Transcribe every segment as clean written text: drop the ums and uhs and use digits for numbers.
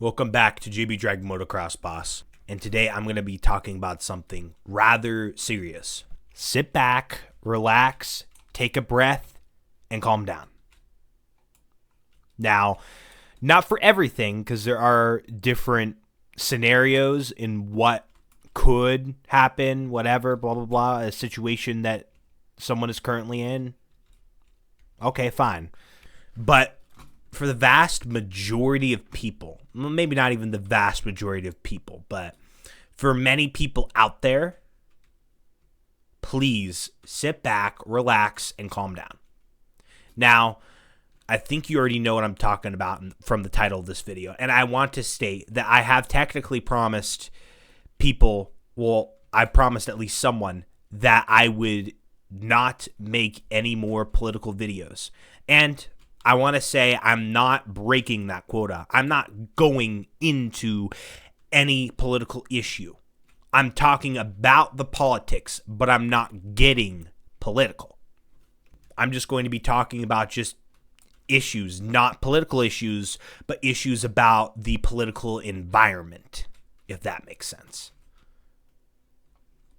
Welcome back to JBdrag Motocross, and today I'm going to be talking about something rather serious. Sit back, relax, take a breath, and calm down. Now, not for everything, because there are different scenarios in what could happen, whatever, blah, blah, blah, a situation that someone is currently in. Okay, fine. But for the vast majority of people, maybe not even the vast majority of people, but for many people out there, please sit back, relax, and calm down. Now, I think you already know what I'm talking about from the title of this video, and I want to state that I have technically promised people, well, I promised at least someone, that I would not make any more political videos. And I want to say I'm not breaking that quota. I'm not going into any political issue. I'm talking about the politics, but I'm not getting political. I'm just going to be talking about just issues, not political issues, but issues about the political environment, if that makes sense.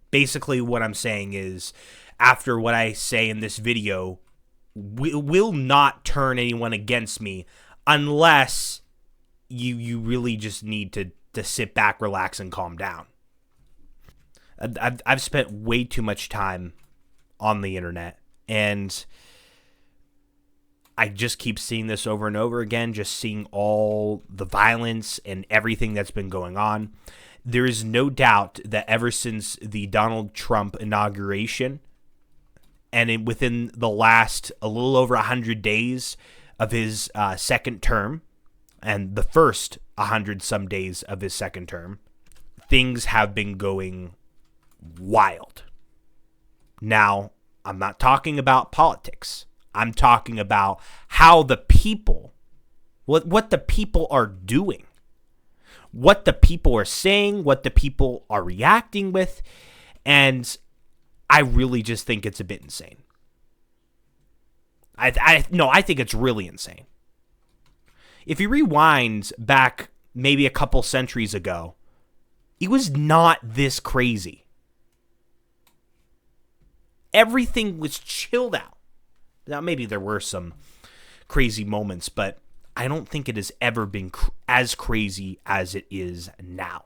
Basically, what I'm saying is, after what I say in this video, will not turn anyone against me unless you really just need to sit back, relax, and calm down. I've spent way too much time on the internet, and I just keep seeing this over and over again, just seeing all the violence and everything that's been going on. There is no doubt that ever since the Donald Trump inauguration, and within the last a little over 100 days of his second term, and the first 100-some days of his second term, things have been going wild. Now, I'm not talking about politics. I'm talking about how the people, what the people are doing, what the people are saying, what the people are reacting with, and I really just think it's a bit insane. I think it's really insane. If you rewind back maybe a couple centuries ago, it was not this crazy. Everything was chilled out. Now, maybe there were some crazy moments, but I don't think it has ever been as crazy as it is now.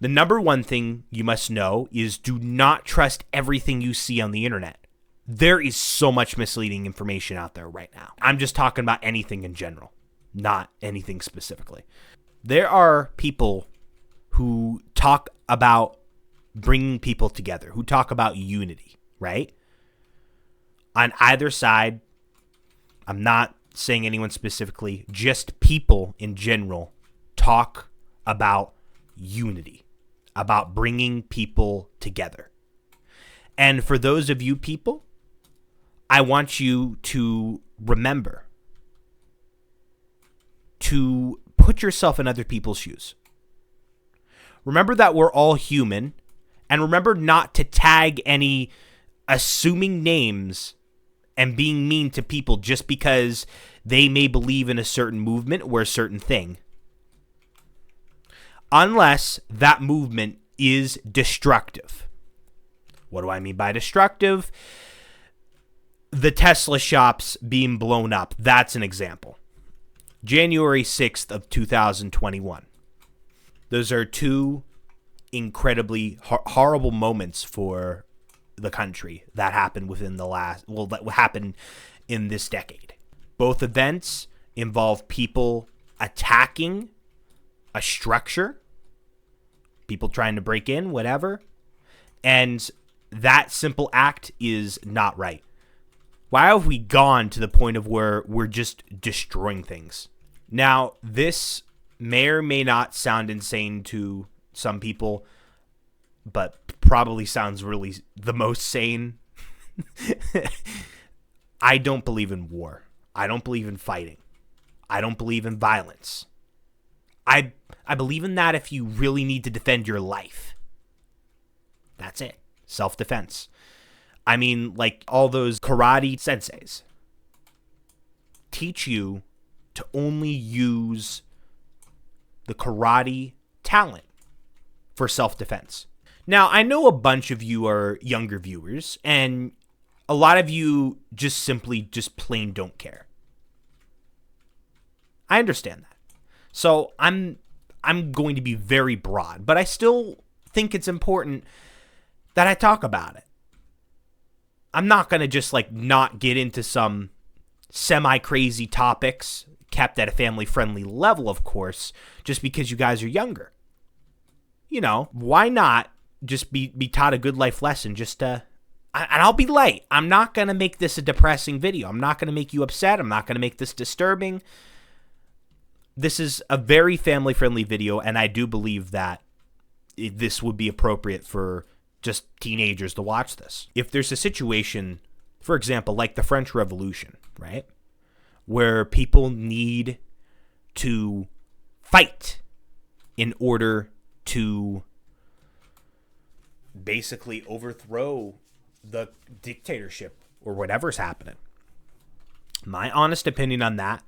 The number one thing you must know is do not trust everything you see on the internet. There is so much misleading information out there right now. I'm just talking about anything in general, not anything specifically. There are people who talk about bringing people together, who talk about unity, right? On either side, I'm not saying anyone specifically, just people in general talk about unity, about bringing people together. And for those of you people, I want you to remember to put yourself in other people's shoes. Remember that we're all human, and remember not to tag any assuming names and being mean to people just because they may believe in a certain movement or a certain thing, unless that movement is destructive. What do I mean by destructive? The Tesla shops being blown up. That's an example. January 6th of 2021. Those are two incredibly horrible moments for the country that happened within that happened in this decade. Both events involve people attacking a structure, people trying to break in, whatever, and that simple act is not right. Why have we gone to the point of where we're just destroying things? Now, this may or may not sound insane to some people, but probably sounds really the most sane. I don't believe in war. I don't believe in fighting. I don't believe in violence. I believe in that if you really need to defend your life. That's it. Self-defense. I mean, like all those karate senseis teach you to only use the karate talent for self-defense. Now, I know a bunch of you are younger viewers, and a lot of you just plain don't care. I understand that. So I'm going to be very broad, but I still think it's important that I talk about it. I'm not going to just not get into some semi-crazy topics kept at a family-friendly level, of course, just because you guys are younger. You know, why not just be taught a good life lesson and I'll be light. I'm not going to make this a depressing video. I'm not going to make you upset. I'm not going to make this disturbing. This is a very family-friendly video, and I do believe that this would be appropriate for just teenagers to watch this. If there's a situation, for example, like the French Revolution, right, where people need to fight in order to basically overthrow the dictatorship or whatever's happening. My honest opinion on that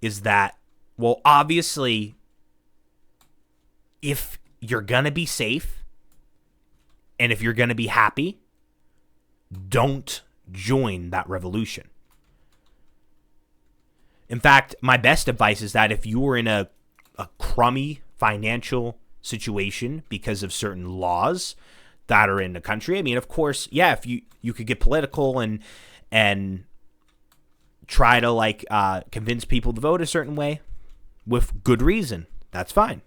is that, well, obviously, if you're going to be safe and if you're going to be happy, don't join that revolution. In fact, my best advice is that if you were in a crummy financial situation because of certain laws that are in the country, I mean, of course, yeah, if you could get political and try to convince people to vote a certain way with good reason, that's fine.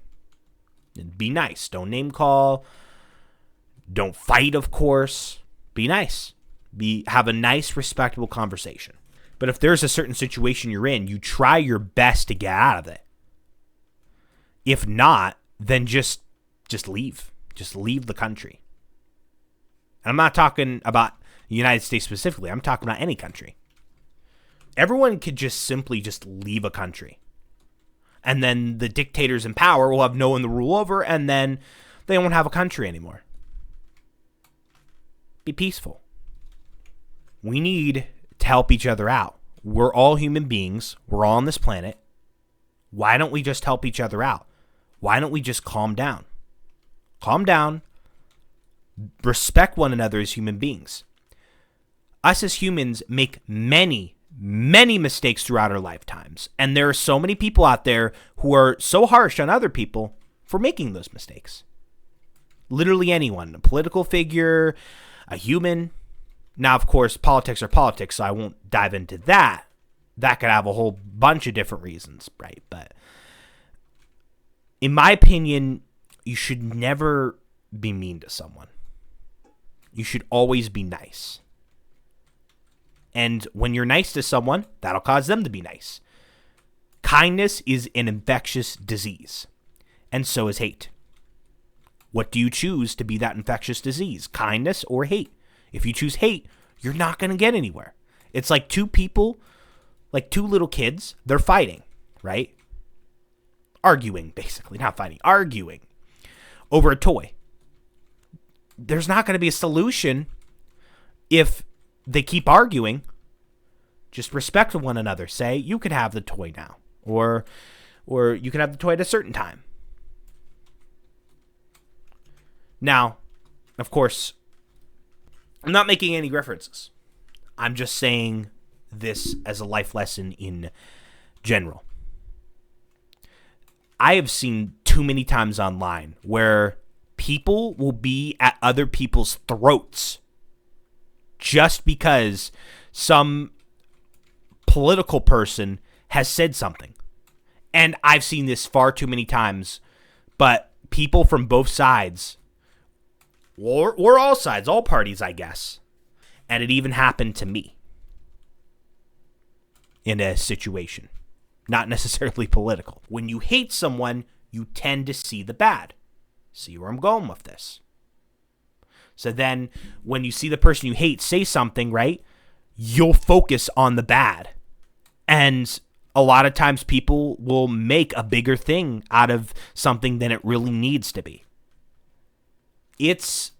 And be nice. Don't name call. Don't fight, of course. Be nice. Have a nice, respectable conversation. But if there's a certain situation you're in, you try your best to get out of it. If not, then just leave. Just leave the country. And I'm not talking about the United States specifically. I'm talking about any country. Everyone could just simply leave a country. And then the dictators in power will have no one to rule over, and then they won't have a country anymore. Be peaceful. We need to help each other out. We're all human beings. We're all on this planet. Why don't we just help each other out? Why don't we just calm down? Calm down. Respect one another as human beings. Us as humans make many mistakes throughout our lifetimes. And there are so many people out there who are so harsh on other people for making those mistakes. Literally anyone. A political figure, a human. Now, of course, politics are politics, so I won't dive into that. That could have a whole bunch of different reasons, right? But in my opinion, you should never be mean to someone. You should always be nice. And when you're nice to someone, that'll cause them to be nice. Kindness is an infectious disease, and so is hate. What do you choose to be that infectious disease? Kindness or hate? If you choose hate, you're not going to get anywhere. It's like two people, like two little kids, they're fighting, right? Arguing, basically. Not fighting, arguing over a toy. There's not going to be a solution if they keep arguing. Just respect one another. Say, you can have the toy now. Or you can have the toy at a certain time. Now, of course, I'm not making any references. I'm just saying this as a life lesson in general. I have seen too many times online where people will be at other people's throats just because some political person has said something. And I've seen this far too many times, but people from both sides, or all sides, all parties, I guess. And it even happened to me in a situation, not necessarily political. When you hate someone, you tend to see the bad. See where I'm going with this? So then when you see the person you hate say something, right, you'll focus on the bad. And a lot of times people will make a bigger thing out of something than it really needs to be. It's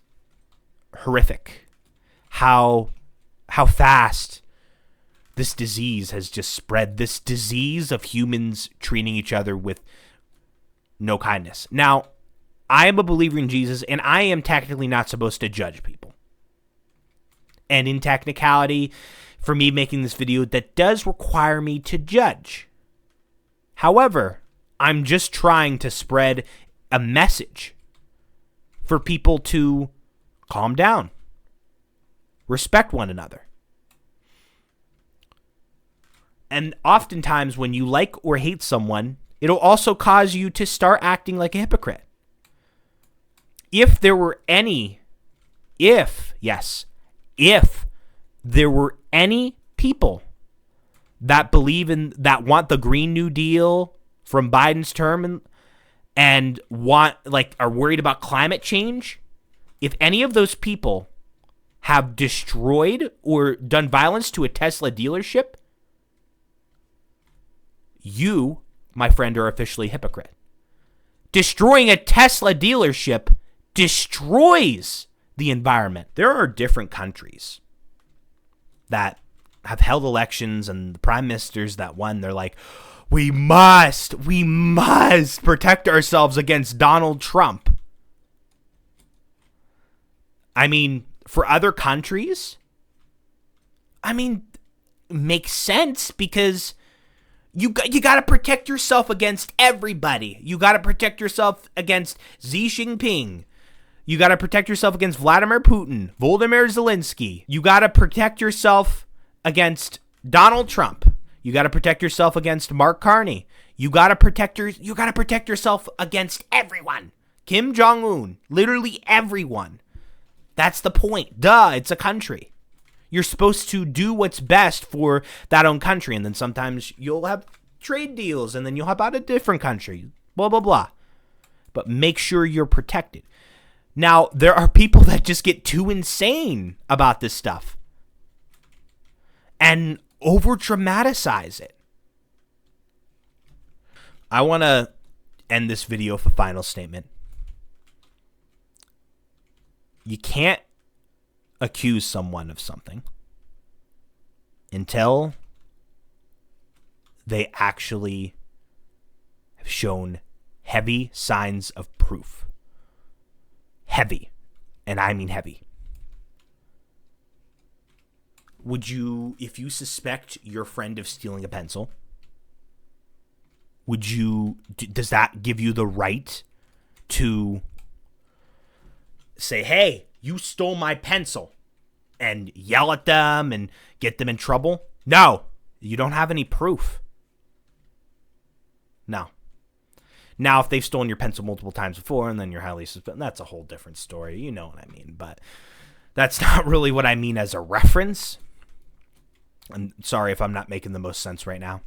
horrific how fast this disease has just spread. This disease of humans treating each other with no kindness. Now, I am a believer in Jesus, and I am technically not supposed to judge people. And in technicality, for me making this video, that does require me to judge. However, I'm just trying to spread a message for people to calm down, respect one another. And oftentimes when you like or hate someone, it'll also cause you to start acting like a hypocrite. If there were any people that believe in, that want the Green New Deal from Biden's term and want, like, are worried about climate change, if any of those people have destroyed or done violence to a Tesla dealership, you, my friend, are officially a hypocrite. Destroying a Tesla dealership destroys the environment. There are different countries that have held elections, and the prime ministers that won, they're like, we must protect ourselves against Donald Trump. I mean, for other countries, I mean, makes sense, because you got to protect yourself against everybody. You got to protect yourself against Xi Jinping. You got to protect yourself against Vladimir Putin, Volodymyr Zelensky. You got to protect yourself against Donald Trump. You got to protect yourself against Mark Carney. You got to protect yourself against everyone. Kim Jong-un, literally everyone. That's the point. Duh, it's a country. You're supposed to do what's best for that own country, and then sometimes you'll have trade deals, and then you'll help out a different country, blah, blah, blah. But make sure you're protected. Now, there are people that just get too insane about this stuff and over-dramatize it. I want to end this video with a final statement. You can't accuse someone of something until they actually have shown heavy signs of proof. Heavy. And I mean heavy. Would you, if you suspect your friend of stealing a pencil, does that give you the right to say, hey, you stole my pencil, and yell at them and get them in trouble? No, you don't have any proof. No. Now, if they've stolen your pencil multiple times before and then you're highly suspected, that's a whole different story. You know what I mean, but that's not really what I mean as a reference. I'm sorry if I'm not making the most sense right now.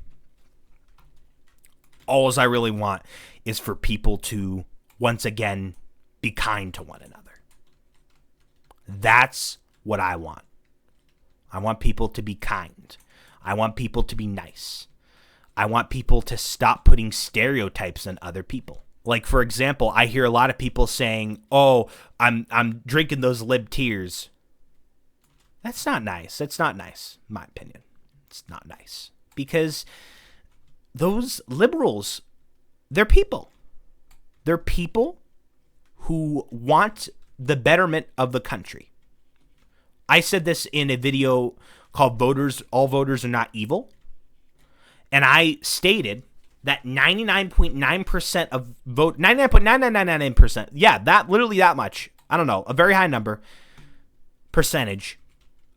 All I really want is for people to, once again, be kind to one another. That's what I want. I want people to be kind. I want people to be nice. I want people to stop putting stereotypes on other people. Like, for example, I hear a lot of people saying, oh, I'm drinking those lib tears. That's not nice. That's not nice, in my opinion. It's not nice. Because those liberals, they're people. They're people who want the betterment of the country. I said this in a video called All Voters Are Not Evil. And I stated that 99.9% of vote, 99.9999%, yeah, that literally that much, I don't know, a very high number, percentage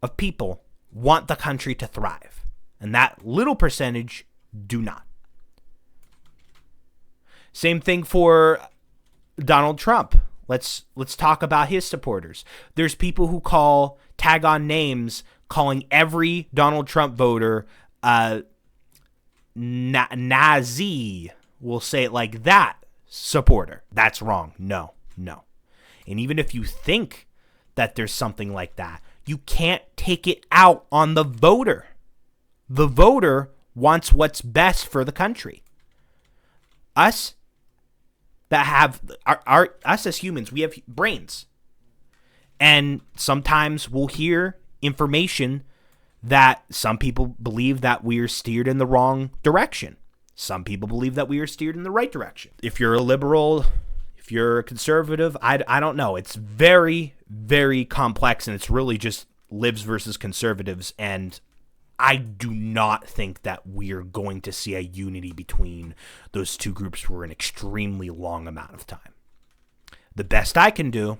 of people want the country to thrive. And that little percentage do not. Same thing for Donald Trump. Let's talk about his supporters. There's people who tag on names calling every Donald Trump voter Nazi, we'll say it like that, supporter. That's wrong. No. And even if you think that there's something like that, you can't take it out on the voter. The voter wants what's best for the country. Us that have us as humans, we have brains. And sometimes we'll hear information that some people believe that we're steered in the wrong direction. Some people believe that we are steered in the right direction. If you're a liberal, if you're a conservative, I don't know. It's very, very complex, and it's really just libs versus conservatives, and I do not think that we are going to see a unity between those two groups for an extremely long amount of time. The best I can do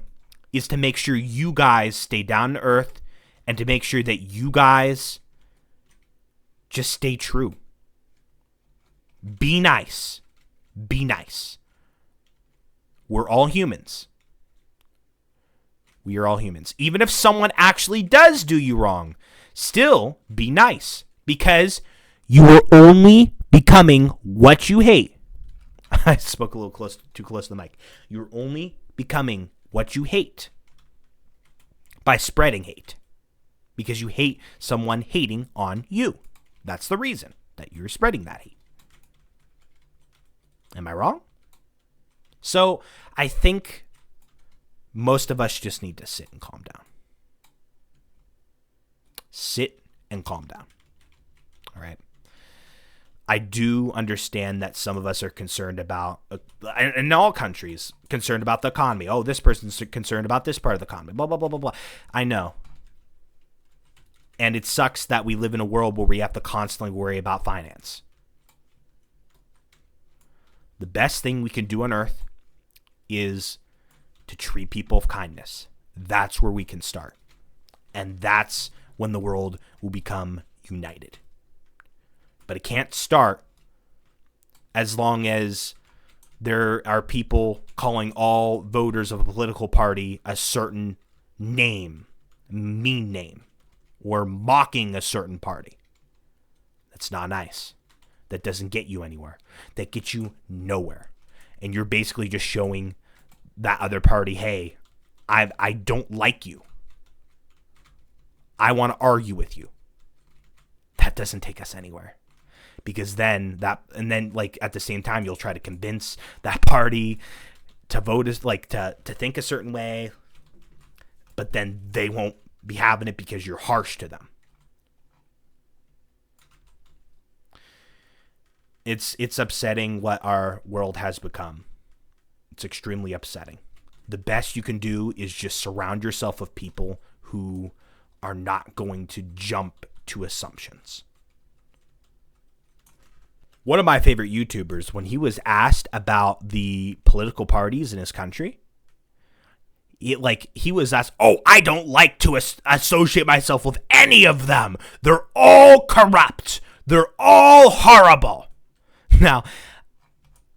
is to make sure you guys stay down to earth and to make sure that you guys just stay true. Be nice. Be nice. We're all humans. We are all humans. Even if someone actually does do you wrong, still be nice, because you are only becoming what you hate. I spoke a little too close to the mic. You're only becoming what you hate by spreading hate, because you hate someone hating on you. That's the reason that you're spreading that hate. Am I wrong? So I think most of us just need to sit and calm down. Sit and calm down. All right. I do understand that some of us are concerned about, in all countries, concerned about the economy. Oh, this person's concerned about this part of the economy. Blah, blah, blah, blah, blah. I know. And it sucks that we live in a world where we have to constantly worry about finance. The best thing we can do on earth is to treat people with kindness. That's where we can start. And that's when the world will become united. But it can't start as long as there are people calling all voters of a political party a certain name, mean name, or mocking a certain party. That's not nice. That doesn't get you anywhere. That gets you nowhere. And you're basically just showing that other party, hey, I don't like you. I want to argue with you. That doesn't take us anywhere. Because then like at the same time, you'll try to convince that party to vote as like to think a certain way, but then they won't be having it because you're harsh to them. It's upsetting what our world has become. It's extremely upsetting. The best you can do is just surround yourself with people who are not going to jump to assumptions. One of my favorite YouTubers, when he was asked about the political parties in his country, he was asked, oh, I don't like to associate myself with any of them. They're all corrupt. They're all horrible. Now,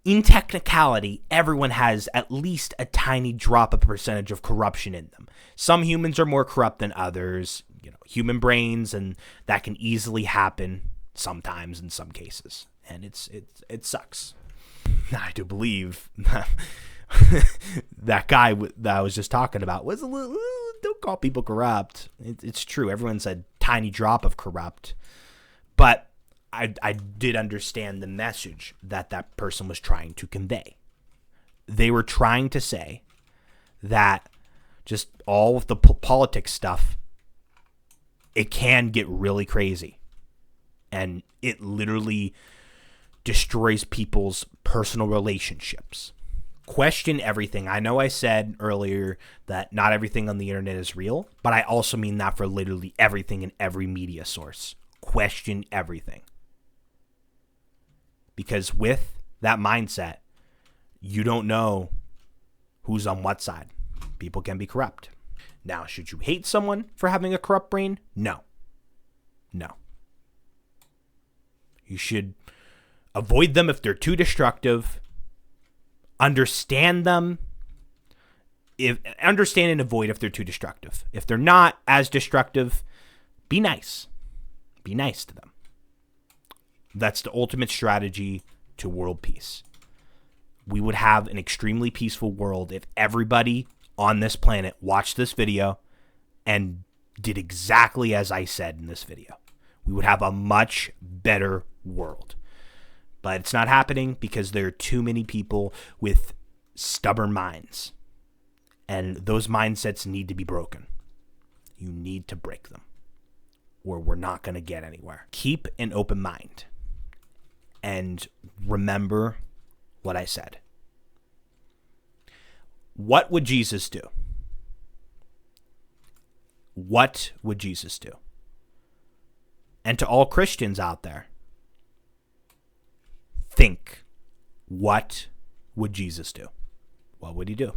in technicality, everyone has at least a tiny drop of percentage of corruption in them. Some humans are more corrupt than others, human brains, and that can easily happen sometimes in some cases. And it sucks. I do believe that guy that I was just talking about was a little, don't call people corrupt. It's true. Everyone said tiny drop of corrupt. But I did understand the message that person was trying to convey. They were trying to say that just all of the politics stuff, it can get really crazy. And it literally destroys people's personal relationships. Question everything. I know I said earlier that not everything on the internet is real, but I also mean that for literally everything in every media source. Question everything. Because with that mindset, you don't know who's on what side. People can be corrupt. Now, should you hate someone for having a corrupt brain? No. No. You should avoid them if they're too destructive. Understand them. Understand and avoid if they're too destructive. If they're not as destructive, be nice. Be nice to them. That's the ultimate strategy to world peace. We would have an extremely peaceful world if everybody on this planet watched this video and did exactly as I said in this video. We would have a much better world. But it's not happening because there are too many people with stubborn minds. And those mindsets need to be broken. You need to break them, or we're not going to get anywhere. Keep an open mind. and remember what I said. What would Jesus do? What would Jesus do? And to all Christians out there, think, what would Jesus do? What would he do?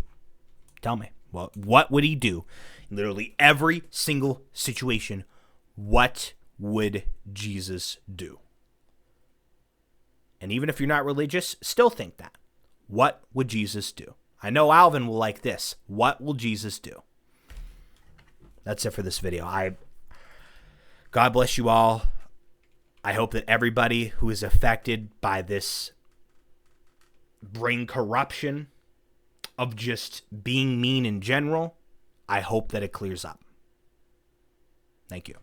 Tell me. Well, what would he do? Literally every single situation, what would Jesus do? And even if you're not religious, still think that. What would Jesus do? I know Alvin will like this. What will Jesus do? That's it for this video. God bless you all. I hope that everybody who is affected by this brain corruption of just being mean in general, I hope that it clears up. Thank you.